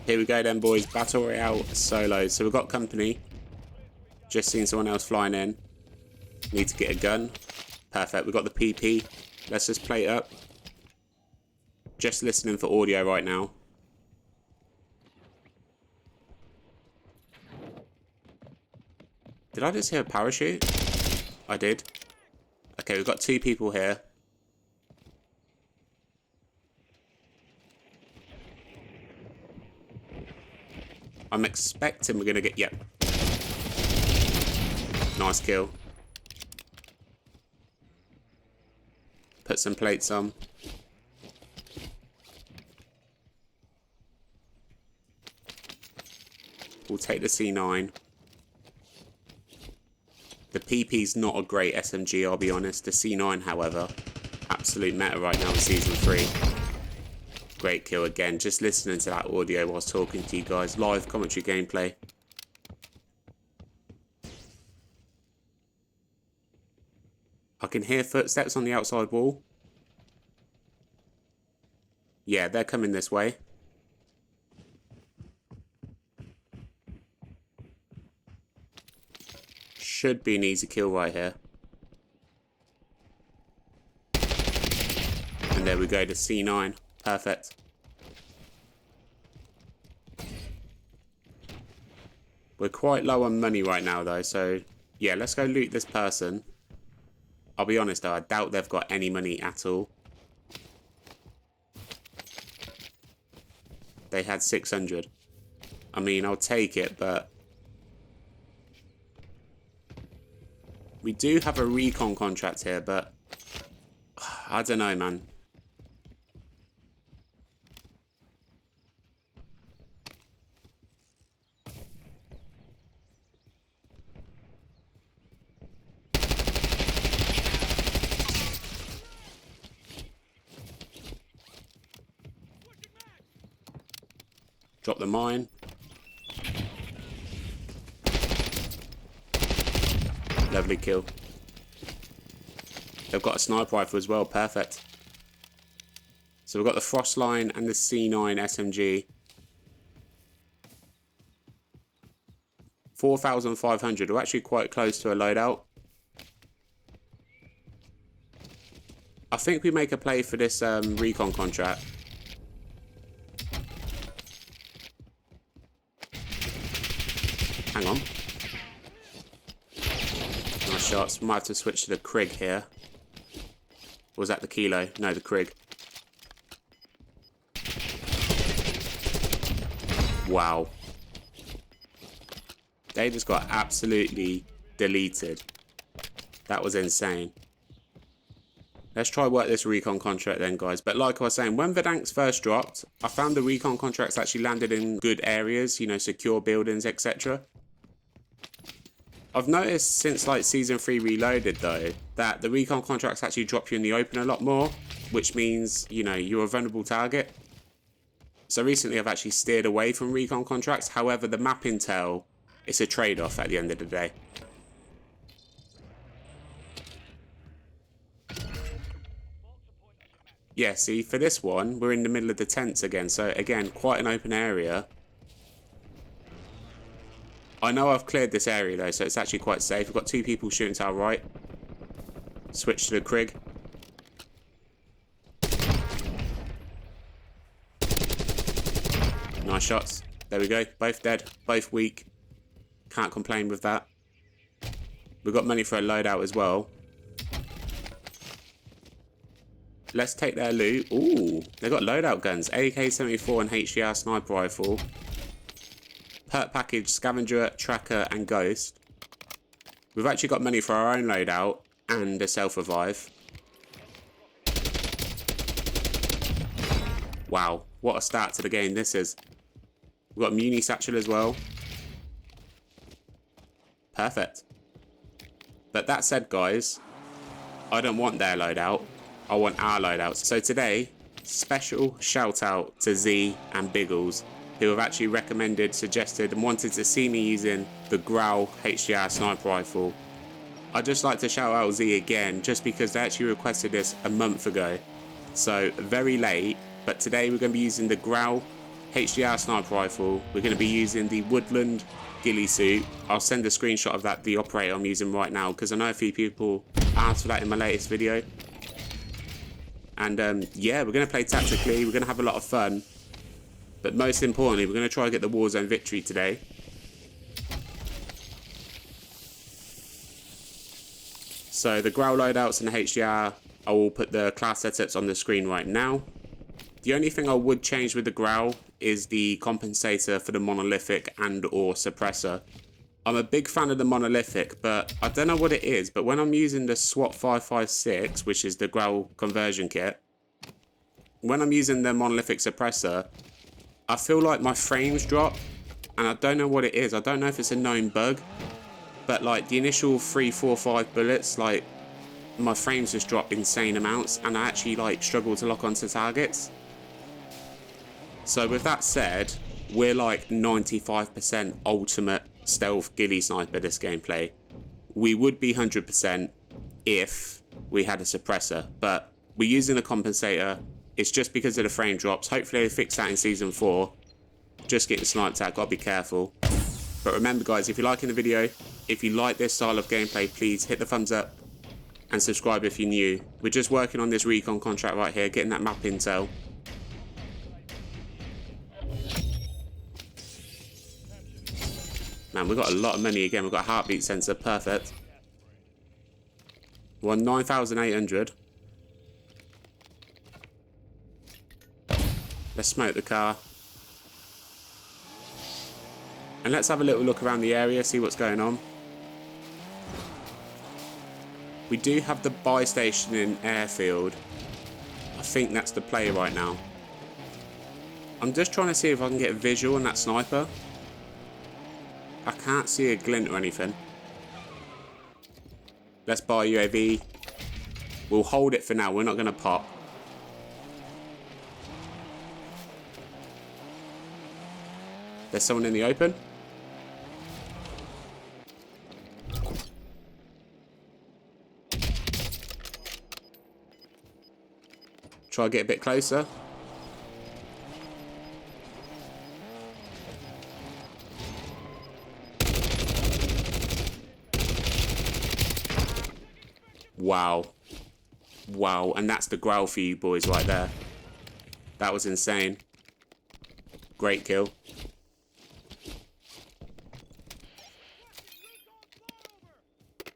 Here we go then, boys. Battle Royale solo. So we've got company. Just seen someone else flying in. Need to get a gun. Perfect. We've got the PP. Let's just play it up. Just listening for audio right now. Did I just hear a parachute? I did. Okay, we've got 2 people here. I'm expecting we're going to get... Yep. Nice kill. Put some plates on. We'll take the C9. The PP's not a great SMG, I'll be honest. The C9, however, absolute meta right now in Season 3. Great kill again. Just listening to that audio whilst talking to you guys. Live commentary gameplay. I can hear footsteps on the outside wall. Yeah, they're coming this way. Should be an easy kill right here. And there we go, the C9. Perfect. We're quite low on money right now though, so yeah, let's go loot this person. I'll be honest though, I doubt they've got any money at all. They had 600. I mean, I'll take it, but we do have a recon contract here, but I don't know, man. Drop the mine. Lovely kill. They've got a sniper rifle as well. Perfect. So we've got the frost line and the C9 SMG. 4,500. We're actually quite close to a loadout. I think we make a play for this recon contract. Hang on. Nice shots. Might have to switch to the Krig here. Or was that the Kilo? No, the Krig. Wow. They just got absolutely deleted. That was insane. Let's try work this recon contract then, guys. But like I was saying, when Verdansk first dropped, I found the recon contracts actually landed in good areas, you know, secure buildings, etc. I've noticed since like Season 3 Reloaded though, that the recon contracts actually drop you in the open a lot more, which means, you know, you're a vulnerable target. So recently I've actually steered away from recon contracts. However, the map intel, it's a trade-off at the end of the day. Yeah, see, for this one, we're in the middle of the tents again. So again, quite an open area. I know I've cleared this area though, so it's actually quite safe. We've got 2 people shooting to our right. Switch to the Krig. Nice shots. There we go. Both dead. Both weak. Can't complain with that. We've got money for a loadout as well. Let's take their loot. Ooh, they've got loadout guns. AK-74 and HDR sniper rifle. Perk package, scavenger, tracker, and ghost. We've actually got money for our own loadout and a self-revive. Wow, what a start to the game this is. We've got a muni satchel as well. Perfect. But that said, guys, I don't want their loadout. I want our loadouts. So today, special shout out to Z and Biggles, who have actually recommended, suggested, and wanted to see me using the Grau HDR sniper rifle. I'd just like to shout out Z again, just because they actually requested this a month ago. So very late, but today we're going to be using the Grau HDR sniper rifle. We're going to be using the Woodland Ghillie Suit. I'll send a screenshot of that, the operator I'm using right now, because I know a few people asked for that in my latest video. And yeah, we're going to play tactically. We're going to have a lot of fun. But most importantly, we're going to try and get the Warzone victory today. So the Grau loadouts and the HDR, I will put the class setups on the screen right now. The only thing I would change with the Grau is the compensator for the monolithic and or suppressor. I'm a big fan of the monolithic, but I don't know what it is, but when I'm using the Swat 556, which is the Grau conversion kit, when I'm using the monolithic suppressor, I feel like my frames drop, and I don't know what it is. I don't know if it's a known bug, but like the initial 3, 4, 5 bullets, like my frames just drop insane amounts, and I actually like struggle to lock onto targets. So with that said, we're like 95% ultimate stealth ghillie sniper this gameplay. We would be 100% if we had a suppressor, but we're using a compensator. It's just because of the frame drops. Hopefully they fix that in Season 4. Just getting sniped at, gotta be careful. But remember guys, if you're liking the video, if you like this style of gameplay, please hit the thumbs up and subscribe if you're new. We're just working on this recon contract right here, getting that map intel. Man, we've got a lot of money again. We've got a heartbeat sensor, perfect. We're on 9,800. Let's smoke the car. And let's have a little look around the area, see what's going on. We do have the buy station in airfield. I think that's the play right now. I'm just trying to see if I can get a visual on that sniper. I can't see a glint or anything. Let's buy UAV. We'll hold it for now. We're not going to pop. There's someone in the open. Try to get a bit closer. Wow. Wow. And that's the Grau for you boys right there. That was insane. Great kill.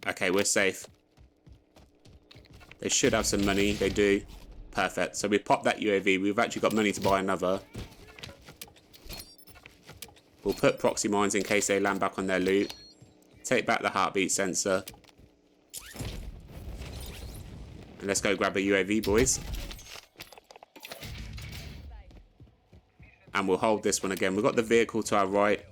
Okay, we're safe. They should have some money. They do. Perfect. So we popped that UAV. We've actually got money to buy another. We'll put proxy mines in case they land back on their loot. Take back the heartbeat sensor. And let's go grab a UAV, boys. And we'll hold this one again. We've got the vehicle to our right.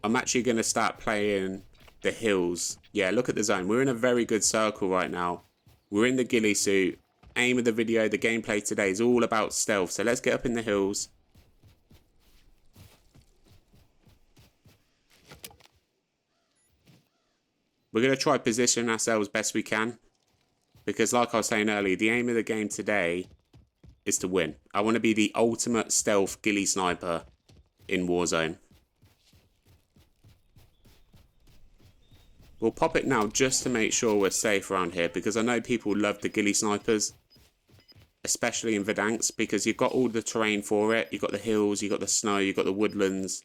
I'm actually going to start playing the hills. Yeah, look at the zone. We're in a very good circle right now. We're in the ghillie suit. Aim of the video, the gameplay today is all about stealth. So let's get up in the hills. We're going to try position ourselves best we can. Because like I was saying earlier, the aim of the game today is to win. I want to be the ultimate stealth ghillie sniper in Warzone. We'll pop it now just to make sure we're safe around here, because I know people love the ghillie snipers, especially in Verdansk, because you've got all the terrain for it. You've got the hills, you've got the snow, you've got the woodlands.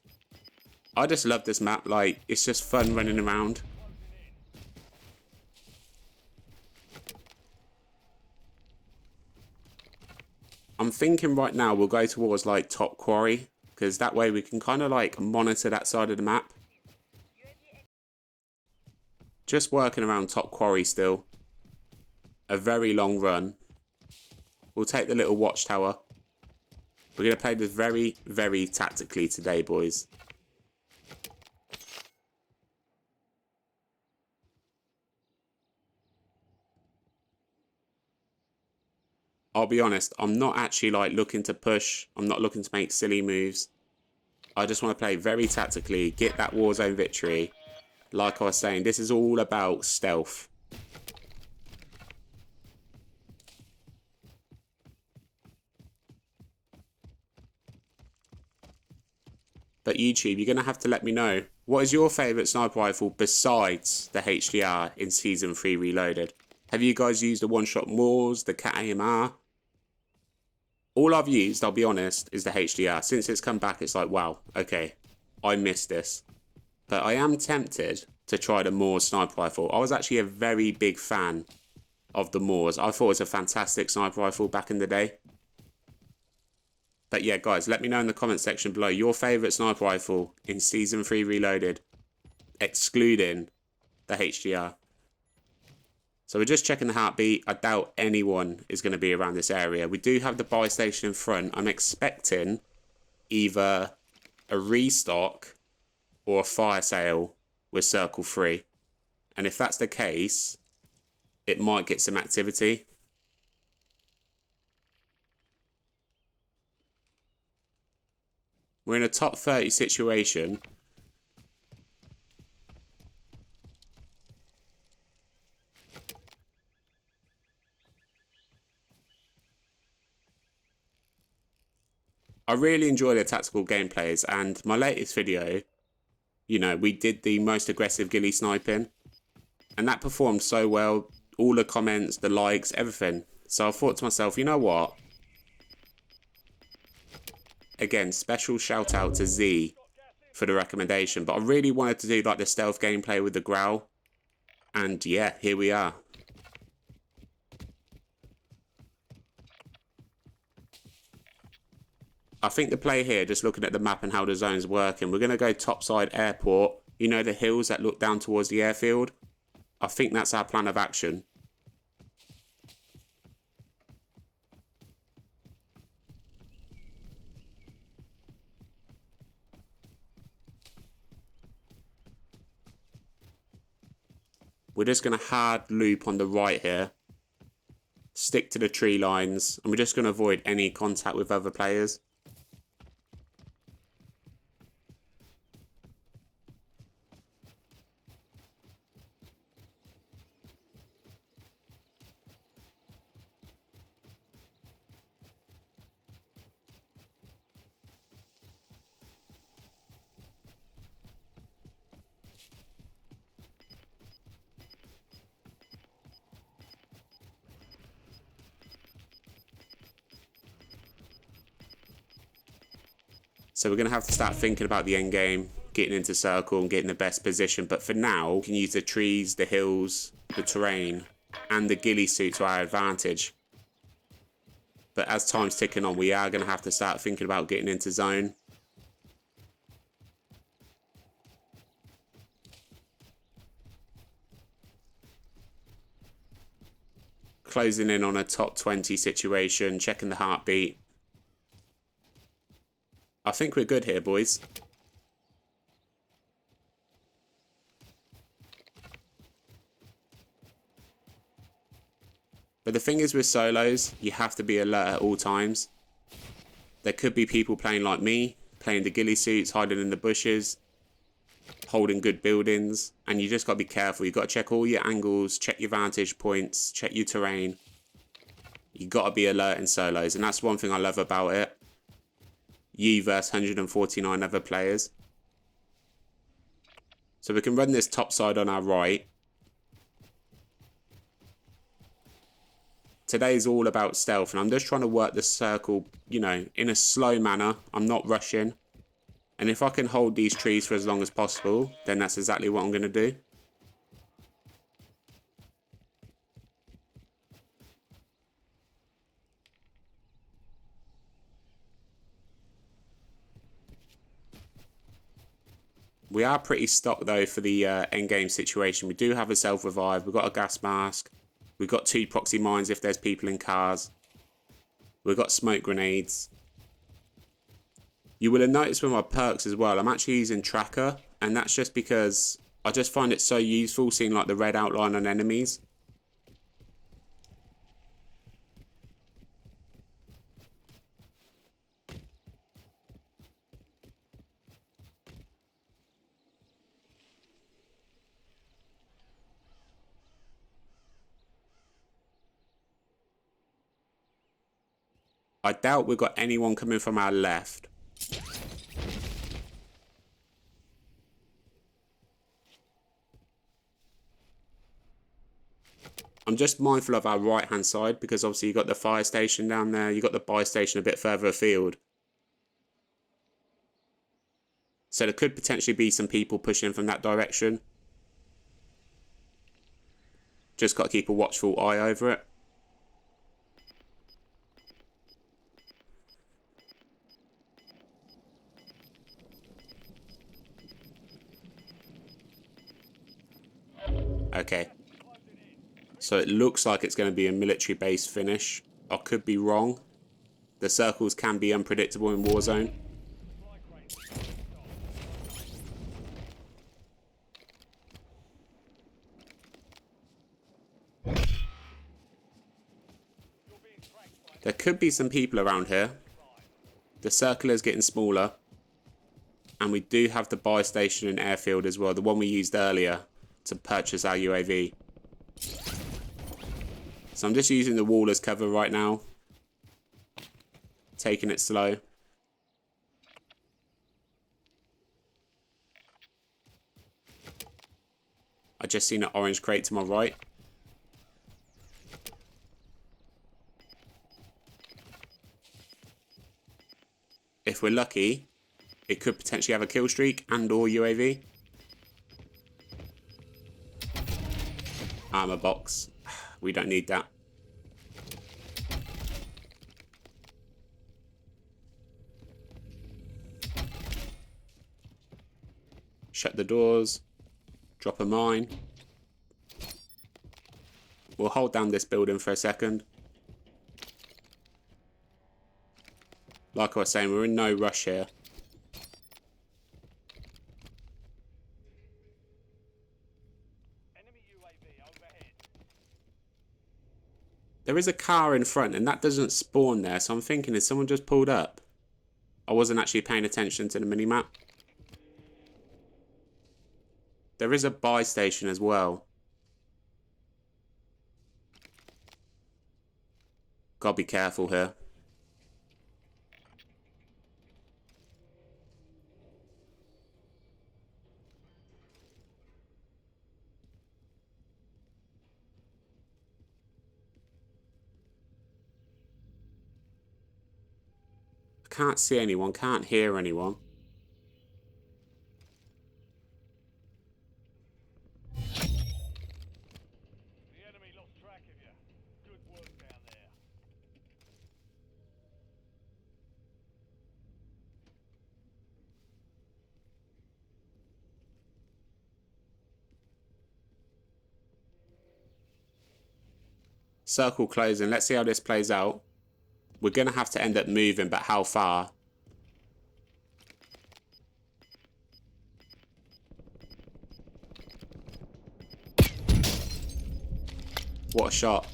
I just love this map. Like, it's just fun running around. I'm thinking right now we'll go towards like top quarry, because that way we can kind of like monitor that side of the map. Just working around top quarry still. A very long run. We'll take the little watchtower. We're going to play this very, very tactically today, boys. I'll be honest, I'm not actually like looking to push. I'm not looking to make silly moves. I just want to play very tactically, get that Warzone victory. Like I was saying, this is all about stealth. But YouTube, you're going to have to let me know, what is your favourite sniper rifle besides the HDR in Season 3 Reloaded? Have you guys used the one-shot Moors, the Cat AMR? All I've used, I'll be honest, is the HDR. Since it's come back, it's like, wow, okay, I missed this. But I am tempted to try the Moors sniper rifle. I was actually a very big fan of the Moors. I thought it was a fantastic sniper rifle back in the day. But yeah, guys, let me know in the comment section below your favourite sniper rifle in Season 3 Reloaded, excluding the HDR. So we're just checking the heartbeat. I doubt anyone is going to be around this area. We do have the buy station in front. I'm expecting either a restock or a fire sale with Circle 3. And if that's the case, it might get some activity. We're in a top 30 situation. I really enjoy the tactical gameplays, and my latest video, you know, we did the most aggressive ghillie sniping, and that performed so well. All the comments, the likes, everything. So I thought to myself, you know what? Again, special shout out to Z for the recommendation, but I really wanted to do like the stealth gameplay with the Grau, and yeah, here we are. I think the play here, just looking at the map and how the zone's working, we're going to go topside airport. You know, the hills that look down towards the airfield? I think that's our plan of action. We're just going to hard loop on the right here. Stick to the tree lines. And we're just going to avoid any contact with other players. So we're going to have to start thinking about the end game, getting into circle and getting the best position. But for now, we can use the trees, the hills, the terrain, and the ghillie suit to our advantage. But as time's ticking on, we are going to have to start thinking about getting into zone. Closing in on a top 20 situation, checking the heartbeat. I think we're good here, boys. But the thing is with solos, you have to be alert at all times. There could be people playing like me, playing the ghillie suits, hiding in the bushes, holding good buildings, and you just got to be careful. You've got to check all your angles, check your vantage points, check your terrain. You've got to be alert in solos, and that's one thing I love about it. You versus 149 other players. So we can run this top side on our right. Today's all about stealth, and I'm just trying to work the circle, you know, in a slow manner. I'm not rushing. And if I can hold these trees for as long as possible, then that's exactly what I'm going to do. We are pretty stocked though for the end game situation. We do have a self-revive. We've got a gas mask. We've got 2 proxy mines if there's people in cars. We've got smoke grenades. You will have noticed with my perks as well, I'm actually using tracker, and that's just because I just find it so useful seeing like the red outline on enemies. I doubt we've got anyone coming from our left. I'm just mindful of our right hand side because obviously you've got the fire station down there, you've got the buy station a bit further afield. So there could potentially be some people pushing from that direction. Just got to keep a watchful eye over it. Okay. So it looks like it's going to be a military base finish. I could be wrong. The circles can be unpredictable in Warzone. There could be some people around here. The circle is getting smaller. And we do have the buy station and airfield as well. The one we used earlier to purchase our UAV. So I'm just using the wall as cover right now. Taking it slow. I just seen an orange crate to my right. If we're lucky, it could potentially have a kill streak and or UAV. Armor box. We don't need that. Shut the doors. Drop a mine. We'll hold down this building for a second. Like I was saying, we're in no rush here. There is a car in front and that doesn't spawn there, so I'm thinking, is someone just pulled up? I wasn't actually paying attention to the minimap. There is a buy station as well. Gotta be careful here. I can't see anyone, can't hear anyone. Circle closing. Let's see how this plays out. We're going to have to end up moving, but how far? What a shot.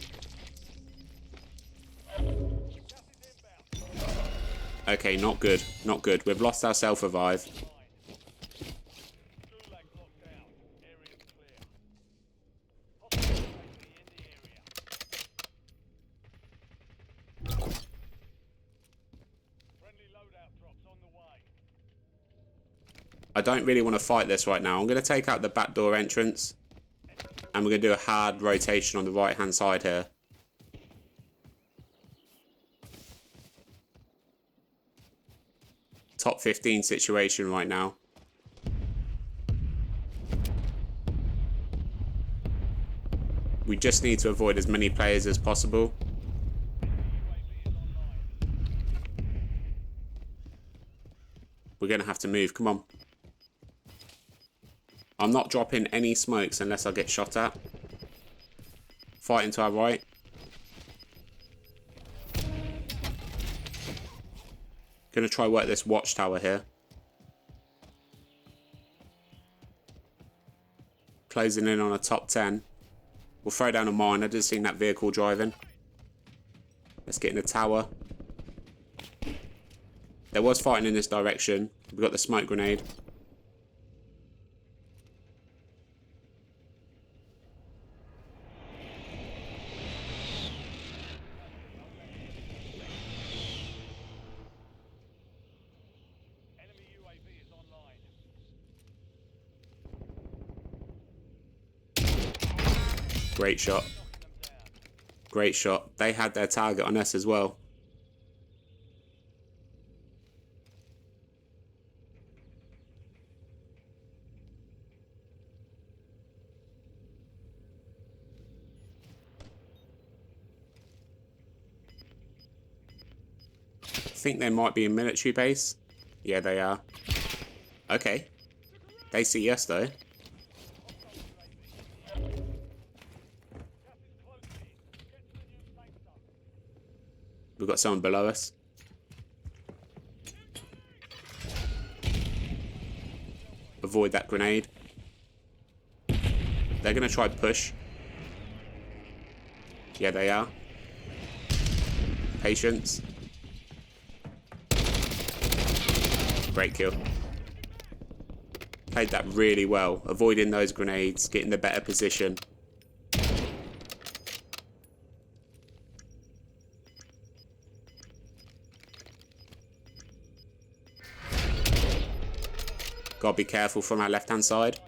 Okay, not good. Not good. We've lost our self-revive. I don't really want to fight this right now. I'm going to take out the back door entrance. And we're going to do a hard rotation on the right hand side here. Top 15 situation right now. We just need to avoid as many players as possible. We're going to have to move. Come on. I'm not dropping any smokes unless I get shot at. Fighting to our right. Gonna try work this watchtower here. Closing in on a top 10. We'll throw down a mine. I just seen that vehicle driving. Let's get in the tower. There was fighting in this direction. We've got the smoke grenade. Great shot. Great shot. They had their target on us as well. I think they might be a military base. Yeah, they are. Okay. They see us though. We've got someone below us. Avoid that grenade. They're going to try push. Yeah, they are. Patience. Great kill. Played that really well. Avoiding those grenades, getting the better position. Gotta be careful from our left-hand side.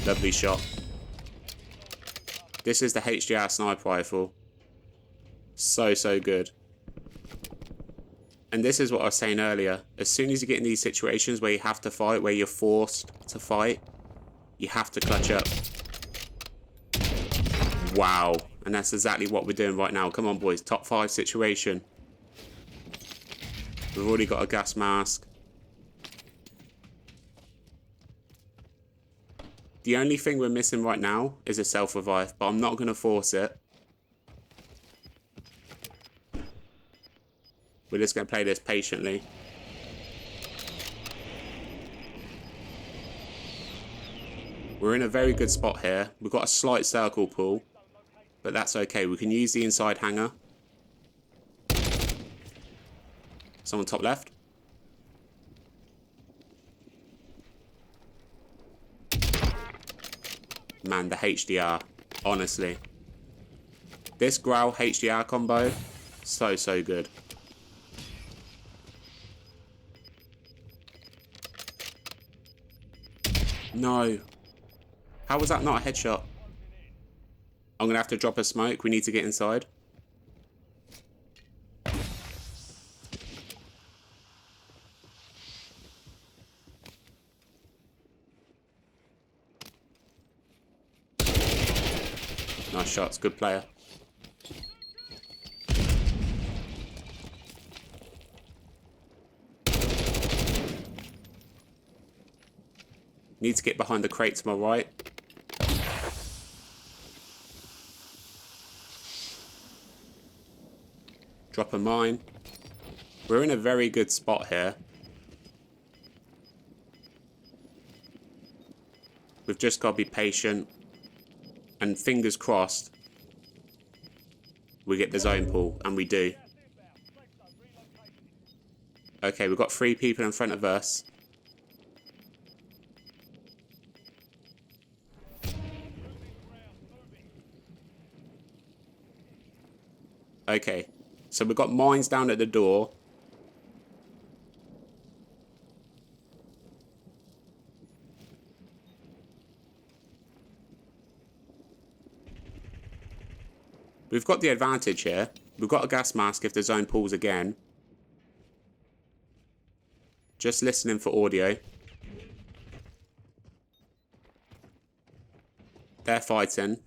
Lovely shot. This is the HDR sniper rifle. So good. And this is what I was saying earlier. As soon as you get in these situations where you have to fight, where you're forced to fight, you have to clutch up. Wow. And that's exactly what we're doing right now. Come on, boys. Top 5 situation. We've already got a gas mask. The only thing we're missing right now is a self-revive, but I'm not going to force it. We're just going to play this patiently. We're in a very good spot here. We've got a slight circle pull, but that's okay. We can use the inside hangar. Someone top left. Man, the HDR. Honestly. This Grau HDR combo, so good. No. How was that not a headshot? I'm going to have to drop a smoke. We need to get inside. Nice shots. Good player. Need to get behind the crate to my right. Drop a mine. We're in a very good spot here. We've just got to be patient. And fingers crossed, we get the zone pull. And we do. Okay, we've got 3 people in front of us. Okay, so we've got mines down at the door. We've got the advantage here. We've got a gas mask if the zone pulls again. Just listening for audio. They're fighting.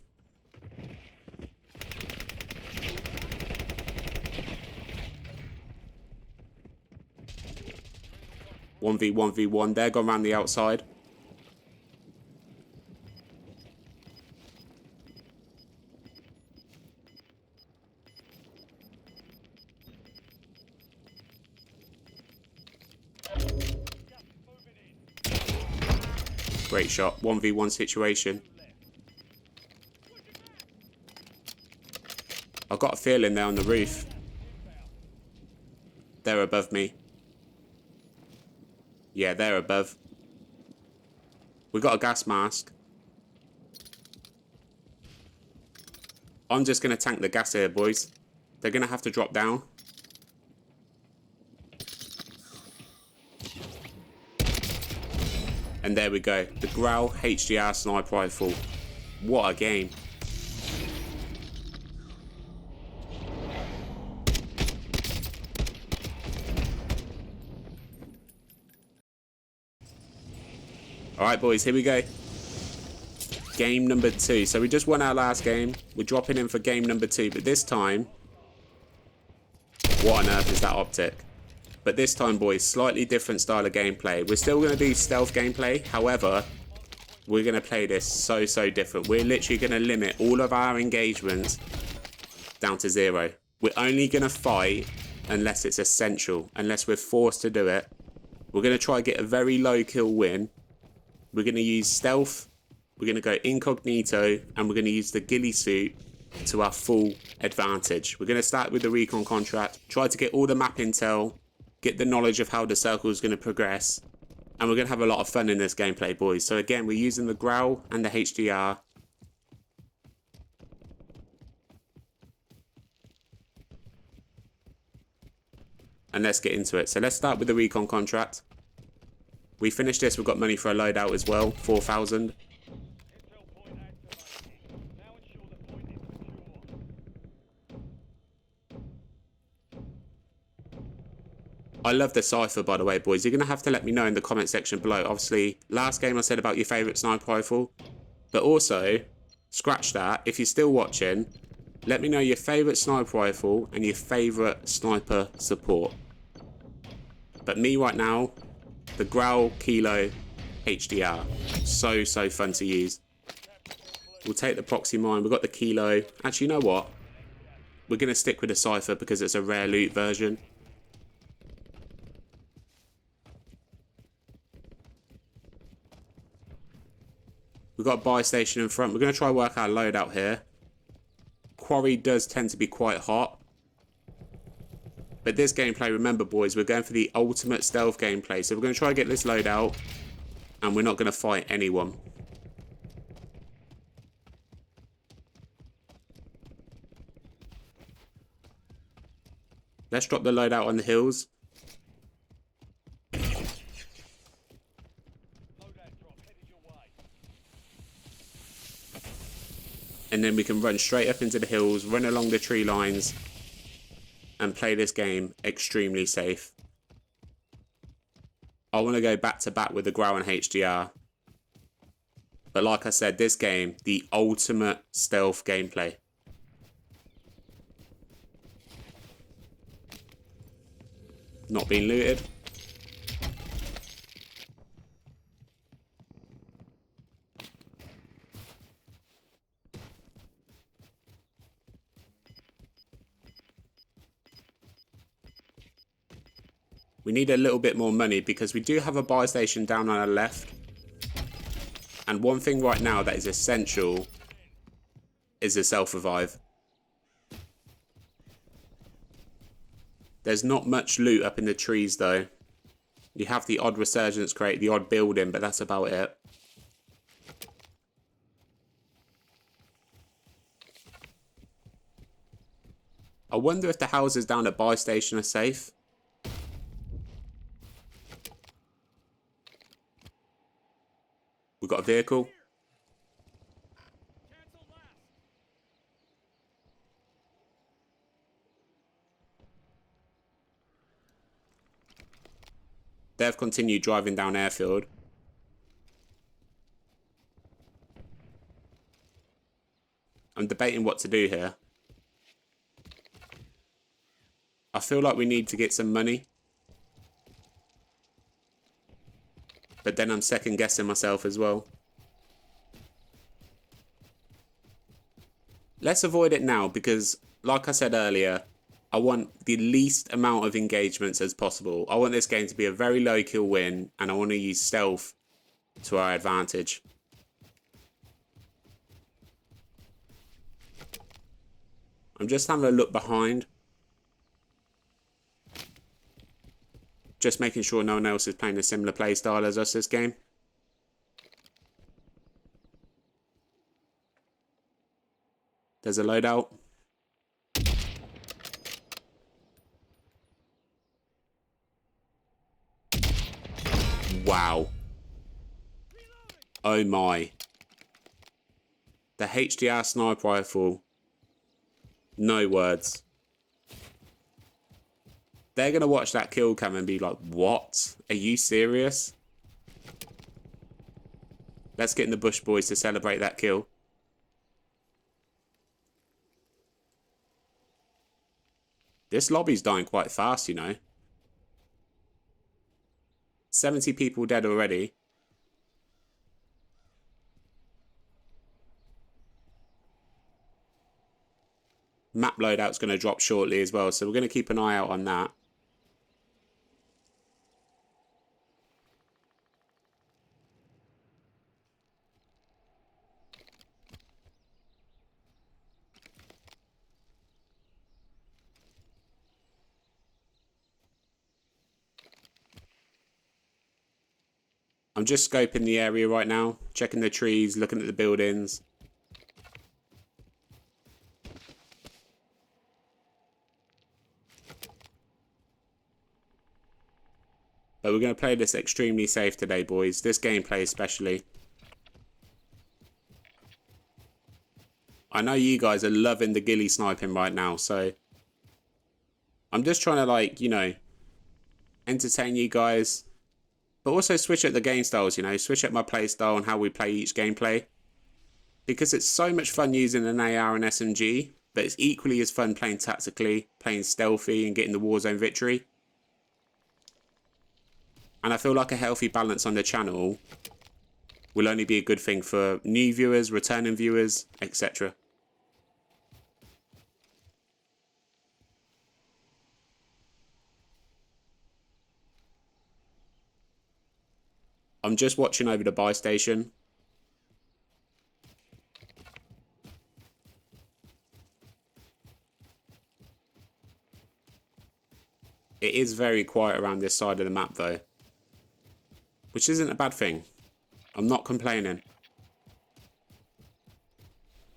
1v1v1. They're gone around the outside. Great shot. 1v1 situation. I've got a feeling they're on the roof. They're above me. Yeah, they're above. We got a gas mask. I'm just going to tank the gas here, boys. They're going to have to drop down. And And there we go. The Grau HDR sniper rifle. What a game. Alright boys, here we go. Game number 2. So we just won our last game. We're dropping in for game number 2. But this time, what on earth is that optic? But this time, boys, slightly different style of gameplay. We're still going to do stealth gameplay. However, we're going to play this so different. We're literally going to limit all of our engagements down to 0. We're only going to fight unless it's essential, unless we're forced to do it. We're going to try to get a very low kill win. We're going to use stealth. We're going to go incognito, and we're going to use the Ghillie Suit to our full advantage. We're going to start with the recon contract, try to get all the map intel, get the knowledge of how the circle is going to progress, and we're going to have a lot of fun in this gameplay, boys. So again, we're using the Grau and the HDR. And let's get into it. So let's start with the recon contract. We finished this, we've got money for a loadout as well, 4,000. I love the cipher, by the way, boys. You're going to have to let me know in the comment section below. Obviously, last game I said about your favourite sniper rifle. But also, scratch that. If you're still watching, let me know your favourite sniper rifle and your favourite sniper support. But me right now, the Grau Kilo HDR. So fun to use. We'll take the proxy mine. We've got the Kilo. Actually, you know what? We're going to stick with the cipher because it's a rare loot version. We've got a buy station in front. We're going to try and work our loadout here. Quarry does tend to be quite hot. But this gameplay, remember boys, we're going for the ultimate stealth gameplay. So we're going to try and get this loadout. And we're not going to fight anyone. Let's drop the loadout on the hills. And then we can run straight up into the hills, run along the tree lines, and play this game extremely safe. I want to go back to back with the Grau and HDR. But like I said, this game, the ultimate stealth gameplay. Not being looted. We need a little bit more money because we do have a buy station down on our left. And one thing right now that is essential is a self-revive. There's not much loot up in the trees though. You have the odd resurgence crate, the odd building, but that's about it. I wonder if the houses down at buy station are safe. We've got a vehicle. They've continued driving down airfield. I'm debating what to do here. I feel like we need to get some money. But then I'm second guessing myself as well. Let's avoid it now because, like I said earlier, I want the least amount of engagements as possible. I want this game to be a very low kill win, and I want to use stealth to our advantage. I'm just having a look behind. Just making sure no one else is playing a similar playstyle as us this game. There's a loadout. Wow. Oh my. The HDR sniper rifle. No words. They're going to watch that kill cam and be like, what? Are you serious? Let's get in the bush, boys, to celebrate that kill. This lobby's dying quite fast, you know. 70 people dead already. Map loadout's going to drop shortly as well, so we're going to keep an eye out on that. I'm just scoping the area right now, checking the trees, looking at the buildings. But we're going to play this extremely safe today, boys. This gameplay especially. I know you guys are loving the ghillie sniping right now, so I'm just trying to, like, you know, entertain you guys. But also switch up the game styles, you know, switch up my play style and how we play each gameplay. Because it's so much fun using an AR and SMG, but it's equally as fun playing tactically, playing stealthy and getting the Warzone victory. And I feel like a healthy balance on the channel will only be a good thing for new viewers, returning viewers, etc. I'm just watching over the buy station. It is very quiet around this side of the map though, which isn't a bad thing. I'm not complaining.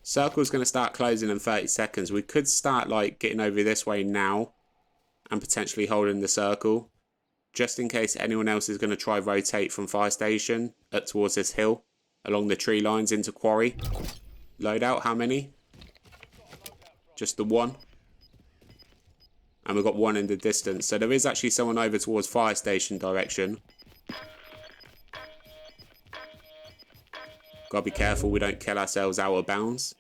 Circle's going to start closing in 30 seconds. We could start like getting over this way now and potentially holding the circle, just in case anyone else is going to try rotate from fire station up towards this hill along the tree lines into quarry. Loadout, how many? Just the one. And we've got one in the distance. So there is actually someone over towards fire station direction. Gotta be careful we don't kill ourselves out of bounds.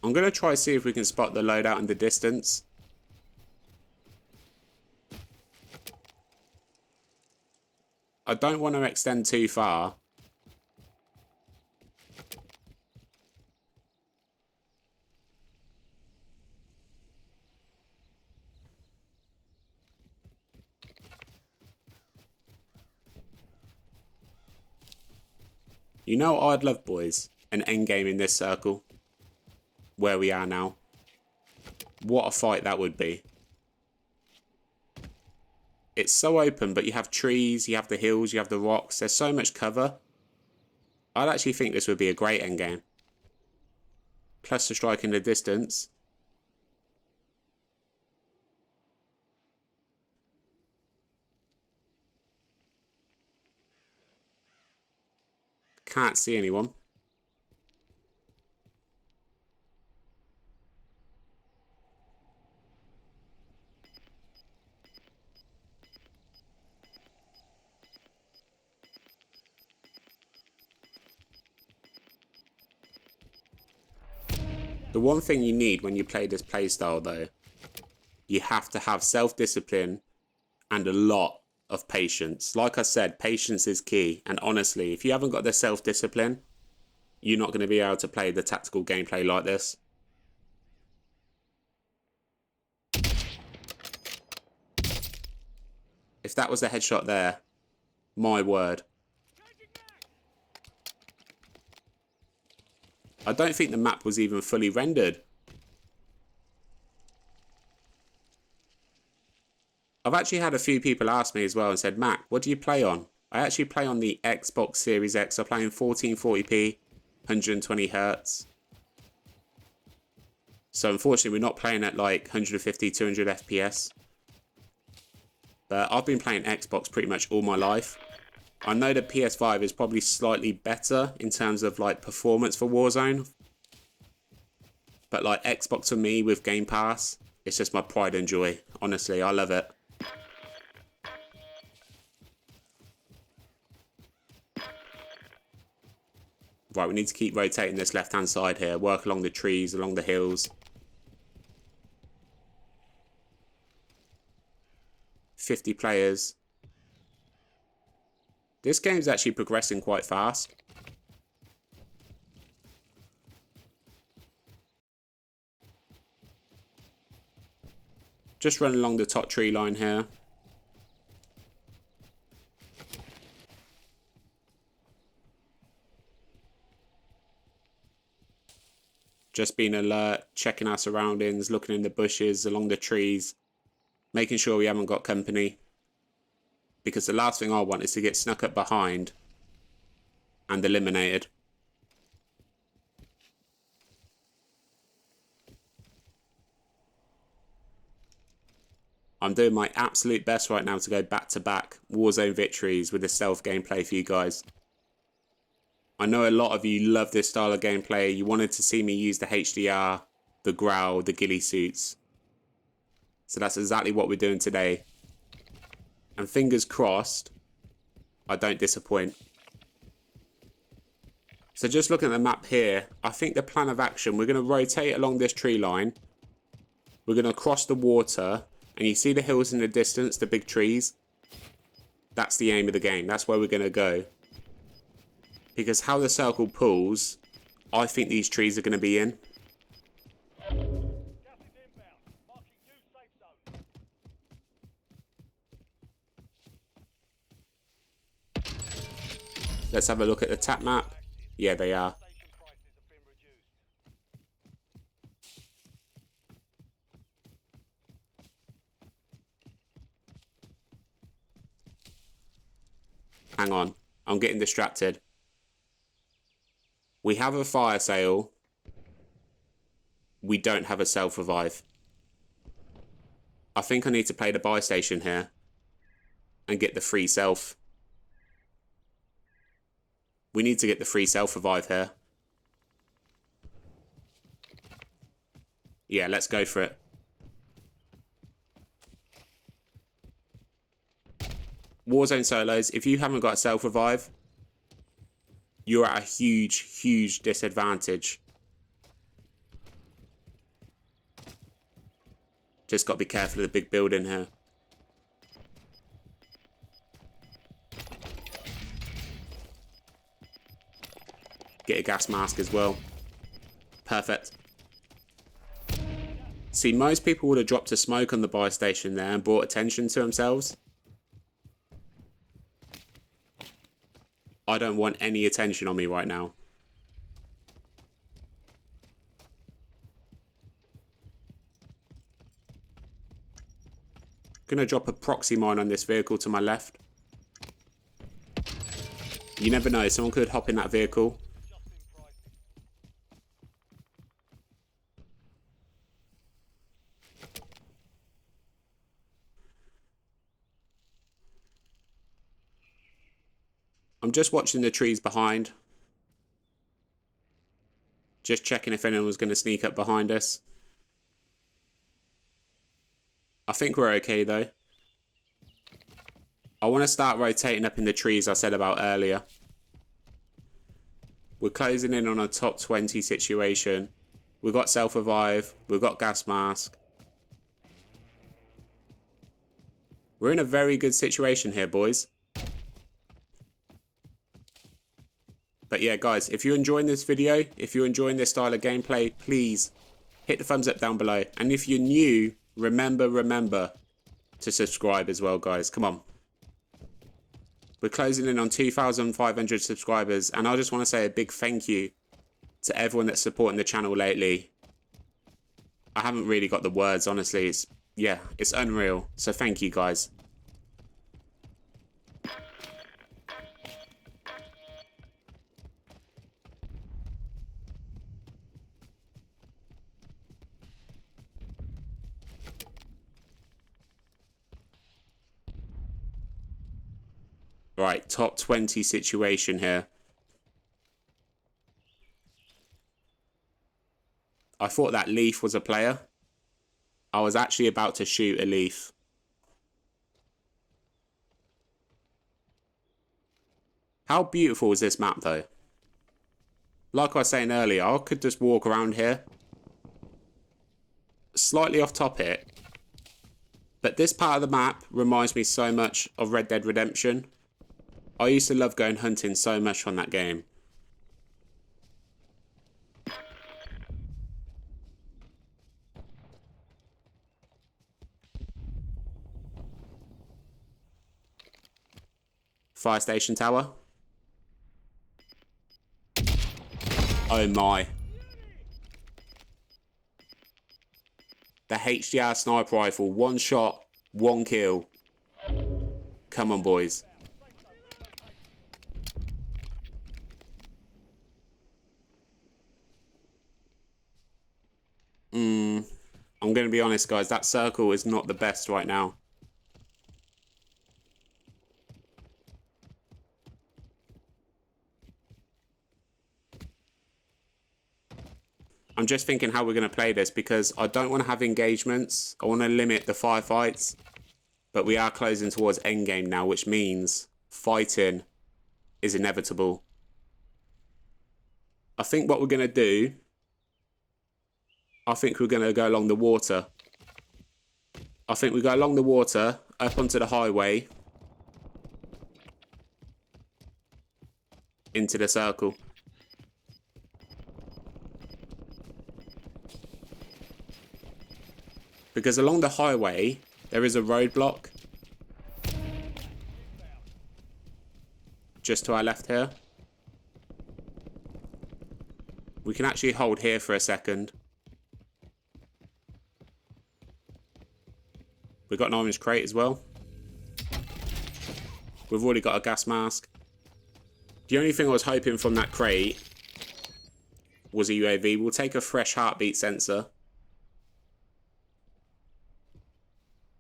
I'm going to try see if we can spot the loadout in the distance. I don't want to extend too far. You know what I'd love, boys? An endgame in this circle. Where we are now. What a fight that would be. It's so open, but you have trees, you have the hills, you have the rocks. There's so much cover. I'd actually think this would be a great endgame. Plus the strike in the distance. Can't see anyone. The one thing you need when you play this playstyle though, you have to have self-discipline and a lot of patience. Like I said, patience is key. And honestly, if you haven't got the self-discipline, you're not going to be able to play the tactical gameplay like this. If that was a headshot there, my word. I don't think the map was even fully rendered. I've actually had a few people ask me as well and said, Mac, what do you play on? I actually play on the Xbox Series X. I play in 1440p. 120 hertz. So unfortunately, we're not playing at like 150, 200 FPS. But I've been playing Xbox pretty much all my life. I know the PS5 is probably slightly better in terms of like performance for Warzone. But like Xbox for me with Game Pass, it's just my pride and joy. Honestly, I love it. Right, we need to keep rotating this left-hand side here. Work along the trees, along the hills. 50 players. This game's actually progressing quite fast. Just run along the top tree line here. Just being alert, checking our surroundings, looking in the bushes, along the trees, making sure we haven't got company. Because the last thing I want is to get snuck up behind and eliminated. I'm doing my absolute best right now to go back-to-back Warzone victories with the stealth gameplay for you guys. I know a lot of you love this style of gameplay. You wanted to see me use the HDR, the Grau, the Ghillie Suits. So that's exactly what we're doing today. And fingers crossed, I don't disappoint. So just looking at the map here, I think the plan of action, we're going to rotate along this tree line. We're going to cross the water. And you see the hills in the distance, the big trees? That's the aim of the game. That's where we're going to go. Because how the circle pulls, I think these trees are going to be in. Let's have a look at the tap map. Yeah, they are. Hang on. I'm getting distracted. We have a fire sale. We don't have a self-revive. I think I need to play the buy station here. And get the free self. We need to get the free self-revive here. Yeah, let's go for it. Warzone solos, if you haven't got a self-revive, you're at a huge, huge disadvantage. Just got to be careful of the big building here. Get a gas mask as well. Perfect. See, most people would have dropped a smoke on the buy station there and brought attention to themselves. I don't want any attention on me right now. Gonna drop a proxy mine on this vehicle to my left. You never know, someone could hop in that vehicle. I'm just watching the trees behind. Just checking if anyone was going to sneak up behind us. I think we're okay though. I want to start rotating up in the trees I said about earlier. We're closing in on a top 20 situation. We've got self-revive. We've got gas mask. We're in a very good situation here, boys. But yeah, guys, if you're enjoying this video, if you're enjoying this style of gameplay, please hit the thumbs up down below. And if you're new, remember to subscribe as well, guys. Come on. We're closing in on 2,500 subscribers. And I just want to say a big thank you to everyone that's supporting the channel lately. I haven't really got the words, honestly. It's unreal. So thank you, guys. Right, top 20 situation here. I thought that Leaf was a player. I was actually about to shoot a Leaf. How beautiful is this map though? Like I was saying earlier, I could just walk around here. Slightly off topic, but this part of the map reminds me so much of Red Dead Redemption. I used to love going hunting so much on that game. Fire station tower. Oh my. The HDR sniper rifle, one shot, one kill. Come on, boys. I'm going to be honest, guys. That circle is not the best right now. I'm just thinking how we're going to play this because I don't want to have engagements. I want to limit the firefights. But we are closing towards endgame now, which means fighting is inevitable. I think what we're going to do, I think we're going to go along the water. I think we go along the water, up onto the highway, into the circle. Because along the highway, there is a roadblock. Just to our left here. We can actually hold here for a second. We've got an orange crate as well. We've already got a gas mask. The only thing I was hoping from that crate was a UAV. We'll take a fresh heartbeat sensor.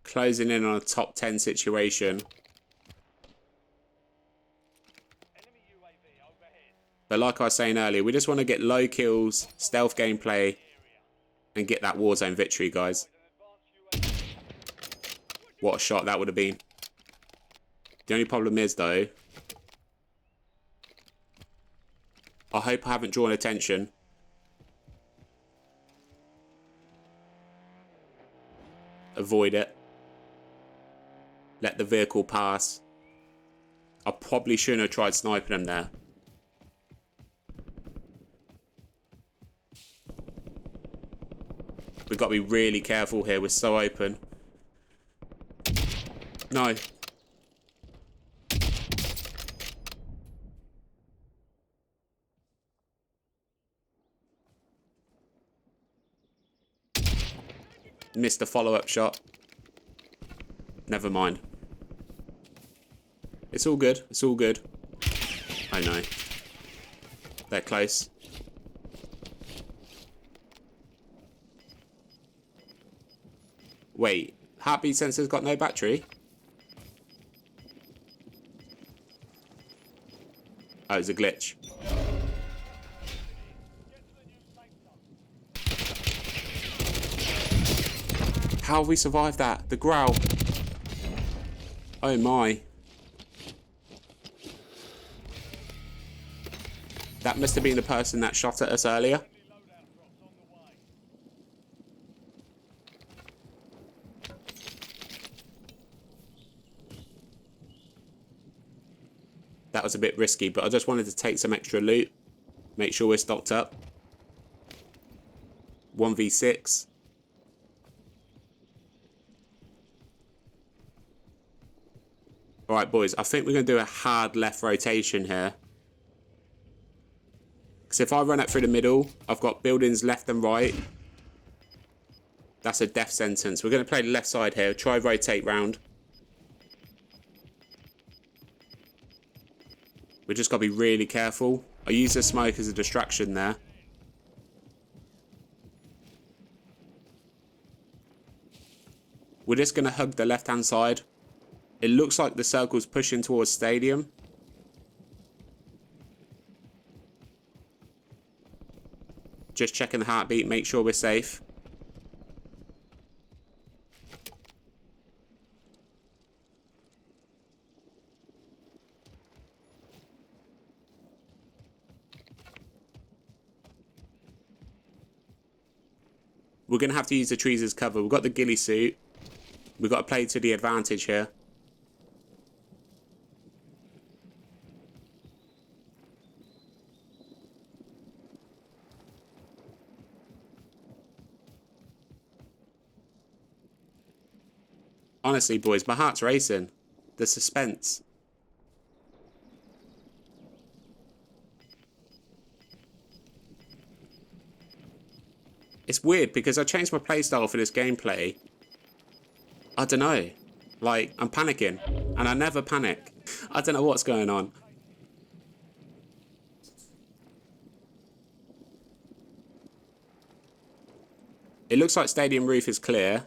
Closing in on a top 10 situation. But like I was saying earlier, we just want to get low kills, stealth gameplay, and get that Warzone victory, guys. What a shot that would have been. The only problem is, though, I hope I haven't drawn attention. Avoid it. Let the vehicle pass. I probably shouldn't have tried sniping him there. We've got to be really careful here. We're so open. No. Missed a follow-up shot. Never mind. It's all good. It's all good. I know. They're close. Wait. Heartbeat sensor's got no battery? Oh, it's a glitch. How have we survived that? The Grau. Oh my. That must have been the person that shot at us earlier. That was a bit risky, but I just wanted to take some extra loot. Make sure we're stocked up. 1v6. Alright, boys. I think we're going to do a hard left rotation here. Because if I run up through the middle, I've got buildings left and right. That's a death sentence. We're going to play the left side here. Try rotate round. We just got to be really careful. I use the smoke as a distraction there. We're just going to hug the left-hand side. It looks like the circle's pushing towards stadium. Just checking the heartbeat, make sure we're safe. We're going to have to use the trees as cover. We've got the Ghillie Suit. We've got to play to the advantage here. Honestly, boys, my heart's racing. The suspense. It's weird because I changed my playstyle for this gameplay. I don't know. Like, I'm panicking. And I never panic. I don't know what's going on. It looks like stadium roof is clear.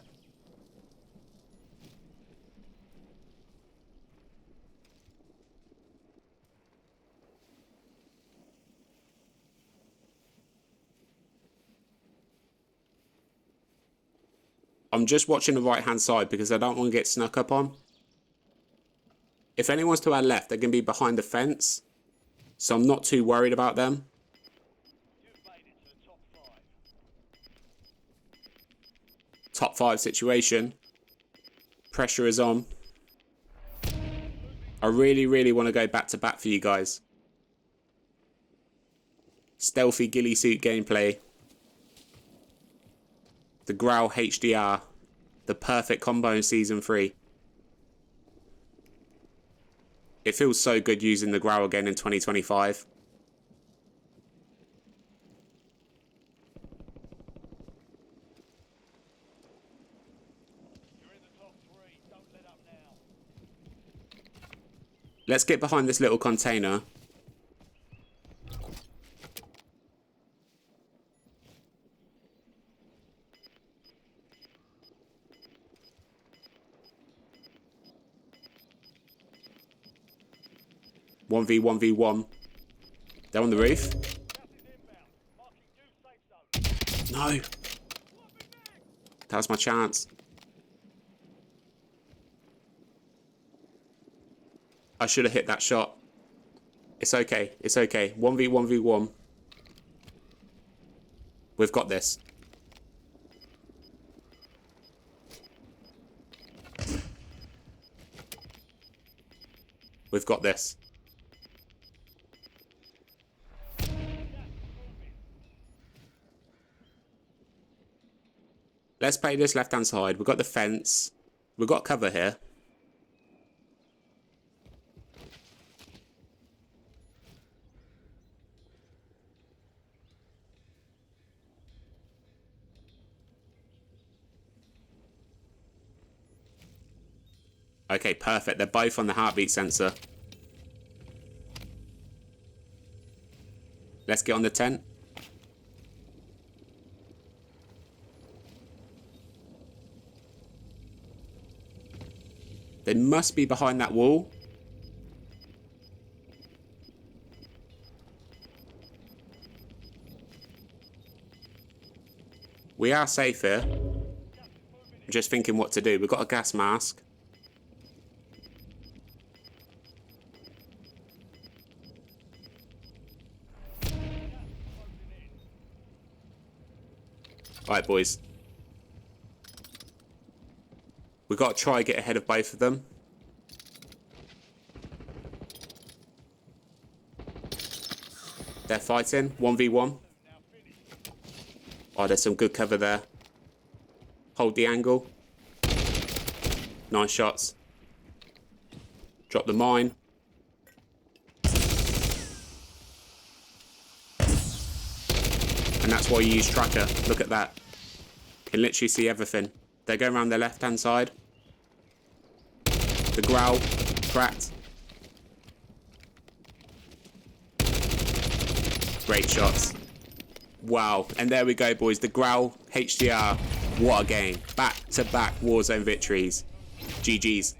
I'm just watching the right hand side because I don't want to get snuck up on. If anyone's to our left, they're going to be behind the fence. So I'm not too worried about them. Top 5 situation. Pressure is on. I really want to go back to back for you guys. Stealthy Ghillie Suit gameplay. The Grau HDR. The perfect combo in Season 3. It feels so good using the Grau again in 2025. Let's get behind this little container. One v one. They're on the roof. No. That was my chance. I should have hit that shot. It's okay. It's okay. 1v1. We've got this. We've got this. Let's play this left-hand side. We've got the fence. We've got cover here. Okay, perfect. They're both on the heartbeat sensor. Let's get on the tent. They must be behind that wall. We are safe here. I'm just thinking what to do. We've got a gas mask. Right, boys. We've got to try and get ahead of both of them. They're fighting. 1v1. Oh, there's some good cover there. Hold the angle. Nice shots. Drop the mine. And that's why you use tracker. Look at that. Can literally see everything. They're going around their left-hand side. The Grau, cracked. Great shots. Wow. And there we go, boys. The Grau HDR. What a game. Back-to-back Warzone victories. GG's.